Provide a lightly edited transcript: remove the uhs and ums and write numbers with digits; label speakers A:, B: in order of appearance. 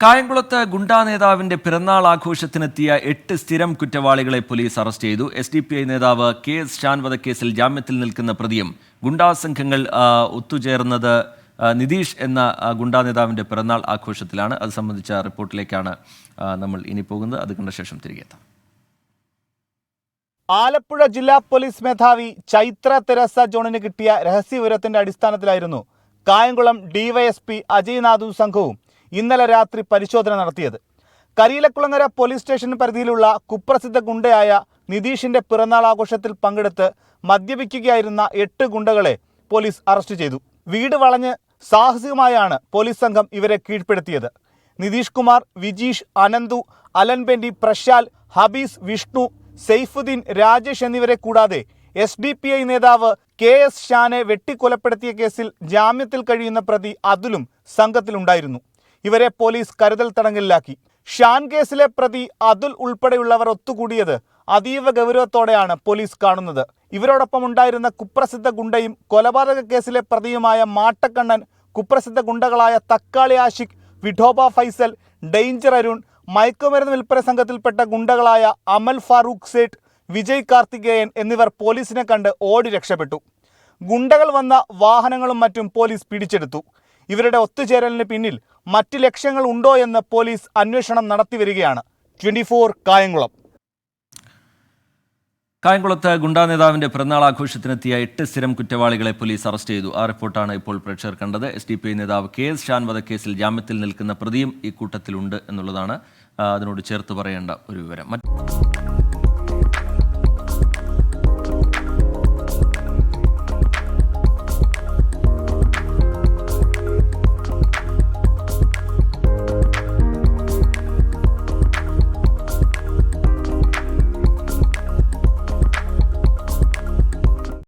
A: കായംകുളത്ത് ഗുണ്ടാ നേതാവിന്റെ പിറന്നാൾ ആഘോഷത്തിനെത്തിയ 8 സ്ഥിരം കുറ്റവാളികളെ പോലീസ് അറസ്റ്റ് ചെയ്തു. SDPI നേതാവ് KS ഷാൻ വധക്കേസിൽ ജാമ്യത്തിൽ നിൽക്കുന്ന പ്രതിയും ഗുണ്ടാ സംഘങ്ങൾ ഒത്തുചേർന്നത് നിതീഷ് എന്ന ഗുണ്ടാ നേതാവിന്റെ പിറന്നാൾ ആഘോഷത്തിലാണ്. അത് സംബന്ധിച്ച റിപ്പോർട്ടിലേക്കാണ് നമ്മൾ ഇനി പോകുന്നത്. അത് കണ്ട ശേഷം തിരികെ എത്താം.
B: ആലപ്പുഴ ജില്ലാ പോലീസ് മേധാവി ചൈത്ര തെരേസ ജോണിന് കിട്ടിയ രഹസ്യവിവരത്തിന്റെ അടിസ്ഥാനത്തിലായിരുന്നു കായംകുളം DYSP അജയ് നാഥും സംഘവും ഇന്നലെ രാത്രി പരിശോധന നടത്തിയത്. കരിയിലക്കുളങ്ങര പോലീസ് സ്റ്റേഷൻ പരിധിയിലുള്ള കുപ്രസിദ്ധ ഗുണ്ടയായ നിതീഷിന്റെ പിറന്നാൾ ആഘോഷത്തിൽ പങ്കെടുത്ത് മദ്യപിക്കുകയായിരുന്ന 8 ഗുണ്ടകളെ പോലീസ് അറസ്റ്റ് ചെയ്തു. വീട് വളഞ്ഞ് സാഹസികമായാണ് പോലീസ് സംഘം ഇവരെ കീഴ്പ്പെടുത്തിയത്. നിതീഷ് കുമാർ, വിജീഷ്, അനന്തു, അലൻബെന്റി, പ്രശാൽ, ഹബീസ്, വിഷ്ണു, സെയ്ഫുദ്ദീൻ, രാജേഷ് എന്നിവരെ കൂടാതെ SDPI നേതാവ് KS ഷാനെ വെട്ടിക്കൊലപ്പെടുത്തിയ കേസിൽ ജാമ്യത്തിൽ കഴിയുന്ന പ്രതി അതുലും സംഘത്തിലുണ്ടായിരുന്നു. ഇവരെ പോലീസ് കരുതൽ തടങ്കലിലാക്കി. ഷാൻ കേസിലെ പ്രതി അതുൽ ഉൾപ്പെടെയുള്ളവർ ഒത്തുകൂടിയത് അതീവ ഗൗരവത്തോടെയാണ് പോലീസ് കാണുന്നത്. ഇവരോടൊപ്പം ഉണ്ടായിരുന്ന കുപ്രസിദ്ധ ഗുണ്ടയും കൊലപാതക കേസിലെ പ്രതിയുമായ മാട്ടക്കണ്ണൻ, കുപ്രസിദ്ധ ഗുണ്ടകളായ തക്കാളി ആഷിഖ്, വിഠോബ ഫൈസൽ, ഡേഞ്ചർ അരുൺ, മയക്കുമരുന്ന് വിൽപ്പന സംഘത്തിൽപ്പെട്ട ഗുണ്ടകളായ അമൽ ഫാറൂഖ് സേഠ്, വിജയ് കാർത്തികേയൻ എന്നിവർ പോലീസിനെ കണ്ട് ഓടി രക്ഷപ്പെട്ടു. ഗുണ്ടകൾ വന്ന വാഹനങ്ങളും മറ്റും പോലീസ് പിടിച്ചെടുത്തു. ഇവരുടെ ഒത്തുചേരലിന് പിന്നിൽ മറ്റ് ലക്ഷ്യങ്ങൾ ഉണ്ടോ എന്ന് പോലീസ് അന്വേഷണം നടത്തിവരികയാണ്. 24 കായംകുളം.
A: കായംകുളത്ത് ഗുണ്ടാ നേതാവിന്റെ പിറന്നാൾ ആഘോഷത്തിനെത്തിയ 8 സ്ഥിരം കുറ്റവാളികളെ പോലീസ് അറസ്റ്റ് ചെയ്തു. ആ റിപ്പോർട്ടാണ് ഇപ്പോൾ പ്രേക്ഷകർ കണ്ടത്. SDPI നേതാവ് KS ഷാൻ വധക്കേസിൽ ജാമ്യത്തിൽ നിൽക്കുന്ന പ്രതിയും ഈ കൂട്ടത്തിലുണ്ട് എന്നുള്ളതാണ് അതിനോട് ചേർത്ത് പറയേണ്ട ഒരു വിവരം.